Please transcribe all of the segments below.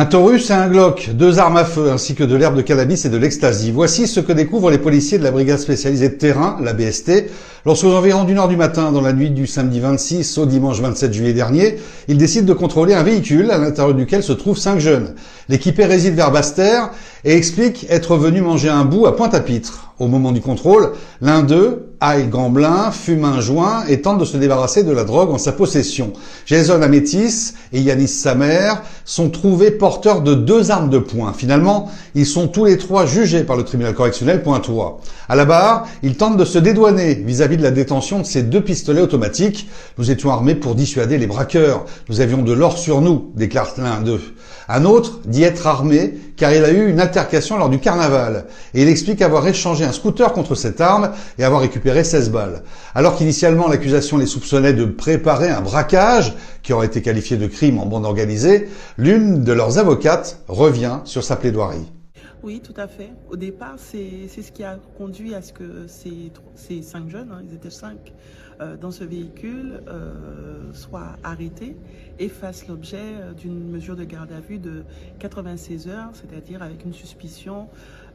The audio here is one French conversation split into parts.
Un Taurus et un Glock, 2 armes à feu, ainsi que de l'herbe de cannabis et de l'ecstasy. Voici ce que découvrent les policiers de la brigade spécialisée de terrain, la BST, lorsqu'aux environs d'1 h du matin, dans la nuit du samedi 26 au dimanche 27 juillet dernier, ils décident de contrôler un véhicule à l'intérieur duquel se trouvent 5 jeunes. L'équipé réside vers Basse-Terre et explique être venu manger un bout à Pointe-à-Pitre. Au moment du contrôle, l'un d'eux, Aïe Gamblin, fume un joint et tente de se débarrasser de la drogue en sa possession. Jason Amétis et Yanis Samer sont trouvés porteurs de 2 armes de poing. Finalement, ils sont tous les 3 jugés par le tribunal correctionnel pointois. À la barre, ils tentent de se dédouaner vis-à-vis de la détention de ces 2 pistolets automatiques. Nous étions armés pour dissuader les braqueurs. Nous avions de l'or sur nous, déclare l'un d'eux. Un autre dit être armé car il a eu une altercation lors du carnaval. Et il explique avoir échangé un scooter contre cette arme et avoir récupéré 16 balles. Alors qu'initialement l'accusation les soupçonnait de préparer un braquage qui aurait été qualifié de crime en bande organisée, l'une de leurs avocates revient sur sa plaidoirie. Oui, tout à fait. Au départ, c'est ce qui a conduit à ce que ces 5 jeunes, ils étaient 5, dans ce véhicule, soient arrêtés et fassent l'objet d'une mesure de garde à vue de 96 heures, c'est-à-dire avec une suspicion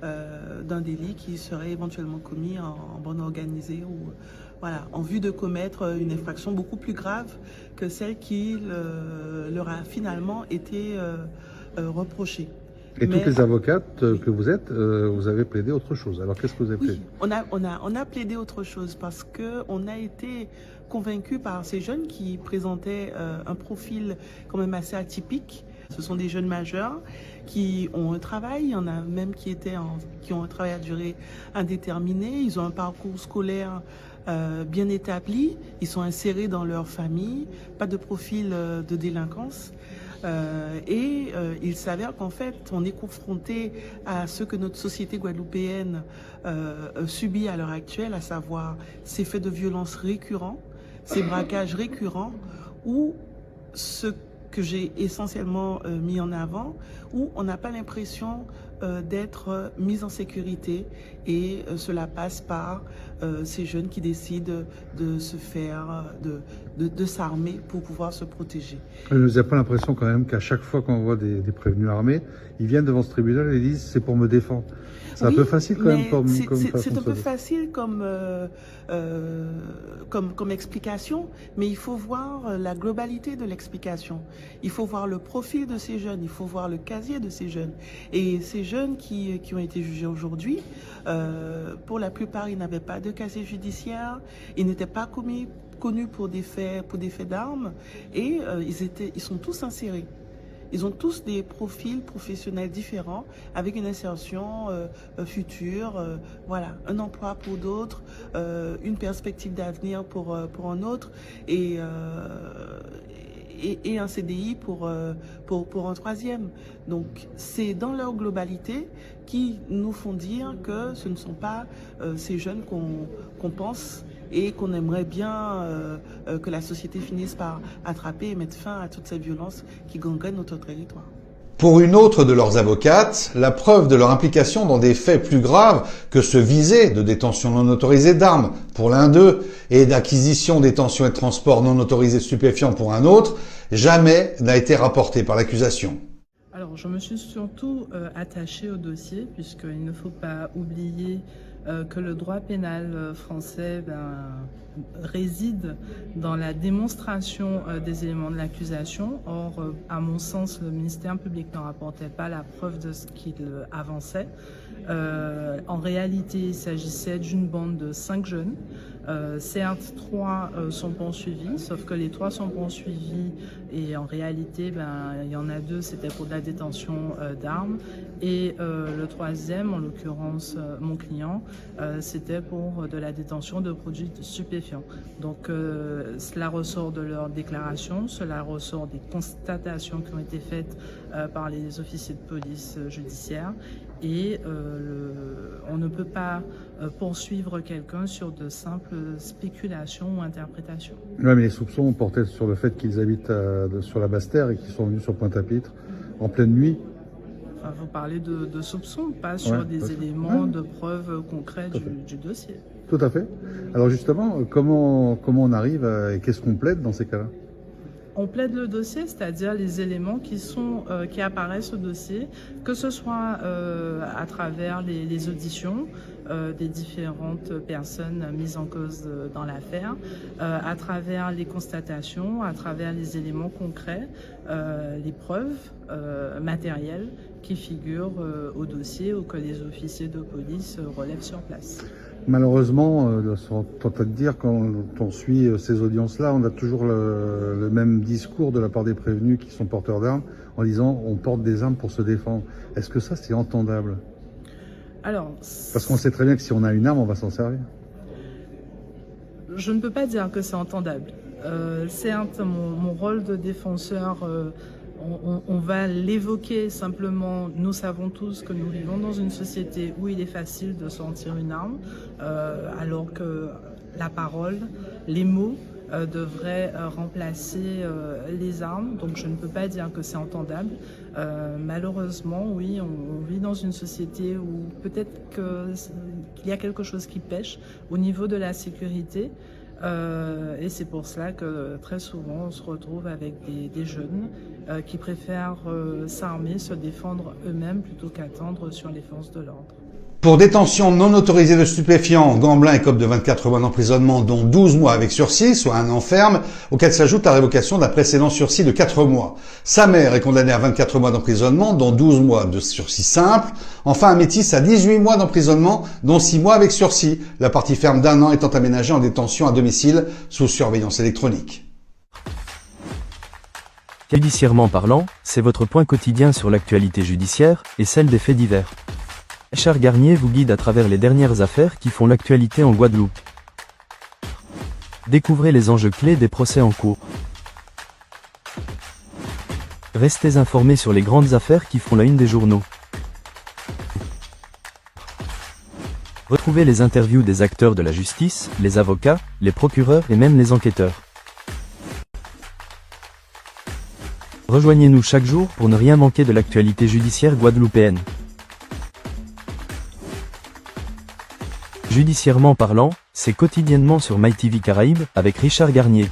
d'un délit qui serait éventuellement commis en bande organisée ou voilà, en vue de commettre une infraction beaucoup plus grave que celle qui leur a finalement été reprochée. Et toutes les avocates que vous êtes, vous avez plaidé autre chose. Alors qu'est-ce que vous avez plaidé? On a plaidé autre chose parce que on a été convaincus par ces jeunes qui présentaient un profil quand même assez atypique. Ce sont des jeunes majeurs qui ont un travail, il y en a même qui ont un travail à durée indéterminée, ils ont un parcours scolaire bien établi, ils sont insérés dans leur famille, pas de profil de délinquance. Il s'avère qu'en fait, on est confronté à ce que notre société guadeloupéenne subit à l'heure actuelle, à savoir ces faits de violence récurrents, ces braquages récurrents, ou ce que j'ai essentiellement mis en avant, où on n'a pas l'impression d'être mis en sécurité et cela passe par ces jeunes qui décident de se faire, de s'armer pour pouvoir se protéger. Vous n'avez pas l'impression quand même qu'à chaque fois qu'on voit des prévenus armés, ils viennent devant ce tribunal et disent c'est pour me défendre. C'est un peu facile quand même comme c'est un peu facile comme explication, mais il faut voir la globalité de l'explication. Il faut voir le profil de ces jeunes, il faut voir le casier de ces jeunes. Et ces jeunes qui ont été jugés aujourd'hui, pour la plupart, ils n'avaient pas de casier judiciaire, ils n'étaient pas connus pour des faits d'armes, et ils sont tous insérés. Ils ont tous des profils professionnels différents avec une insertion future, voilà, un emploi pour d'autres, une perspective d'avenir pour un autre et un CDI pour un troisième. Donc c'est dans leur globalité qui nous font dire que ce ne sont pas ces jeunes qu'on pense et qu'on aimerait bien que la société finisse par attraper et mettre fin à toutes ces violences qui gangrènent notre territoire. Pour une autre de leurs avocates, la preuve de leur implication dans des faits plus graves que ceux visés de détention non autorisée d'armes pour l'un d'eux et d'acquisition, détention et de transport non autorisé de stupéfiants pour un autre, jamais n'a été rapportée par l'accusation. Alors, je me suis surtout attachée au dossier, puisqu'il ne faut pas oublier que le droit pénal français réside dans la démonstration des éléments de l'accusation. Or, à mon sens, le ministère public ne rapportait pas la preuve de ce qu'il avançait. En réalité, il s'agissait d'une bande de 5 jeunes. Certes, 3 sont poursuivis, sauf que les 3 sont poursuivis et en réalité, il y en a 2, c'était pour de la détention d'armes et le 3e, en l'occurrence mon client, c'était pour de la détention de produits stupéfiants. Donc cela ressort de leur déclaration, cela ressort des constatations qui ont été faites par les officiers de police judiciaire et on ne peut pas poursuivre quelqu'un sur de simples spéculations ou interprétations. Oui, mais les soupçons portaient sur le fait qu'ils habitent sur la Basse-Terre et qu'ils sont venus sur Pointe-à-Pitre en pleine nuit. Enfin, vous parlez de soupçons, pas sur des éléments de preuves concrètes du dossier. Tout à fait. Alors justement, comment on arrive et qu'est-ce qu'on plaide dans ces cas-là? On plaide le dossier, c'est-à-dire les éléments qui apparaissent au dossier, que ce soit à travers les auditions des différentes personnes mises en cause dans l'affaire, à travers les constatations, à travers les éléments concrets, les preuves matérielles qui figurent au dossier ou que les officiers de police relèvent sur place. Malheureusement, sans tenter de dire, quand on suit ces audiences-là, on a toujours le même discours de la part des prévenus qui sont porteurs d'armes, en disant on porte des armes pour se défendre. Est-ce que ça, c'est entendable? Alors, parce qu'on sait très bien que si on a une arme, on va s'en servir. Je ne peux pas dire que c'est entendable. Certes, mon rôle de défenseur, on va l'évoquer simplement. Nous savons tous que nous vivons dans une société où il est facile de sortir une arme, alors que la parole, les mots devraient remplacer les armes. Donc je ne peux pas dire que c'est entendable. Malheureusement, oui, on vit dans une société où peut-être qu'il y a quelque chose qui pêche au niveau de la sécurité. Et c'est pour cela que très souvent on se retrouve avec des jeunes qui préfèrent s'armer, se défendre eux-mêmes plutôt qu'attendre sur les forces de l'ordre. Pour détention non autorisée de stupéfiants, Gamblin écope de 24 mois d'emprisonnement, dont 12 mois avec sursis, soit 1 an ferme, auquel s'ajoute la révocation d'un précédent sursis de 4 mois. Sa mère est condamnée à 24 mois d'emprisonnement, dont 12 mois de sursis simple. Enfin, un métis à 18 mois d'emprisonnement, dont 6 mois avec sursis, la partie ferme d'1 an étant aménagée en détention à domicile sous surveillance électronique. Judiciairement parlant, c'est votre point quotidien sur l'actualité judiciaire et celle des faits divers. Richard Garnier vous guide à travers les dernières affaires qui font l'actualité en Guadeloupe. Découvrez les enjeux clés des procès en cours. Restez informés sur les grandes affaires qui font la une des journaux. Retrouvez les interviews des acteurs de la justice, les avocats, les procureurs et même les enquêteurs. Rejoignez-nous chaque jour pour ne rien manquer de l'actualité judiciaire guadeloupéenne. Judiciairement parlant, c'est quotidiennement sur MyTV Caraïbes avec Richard Garnier.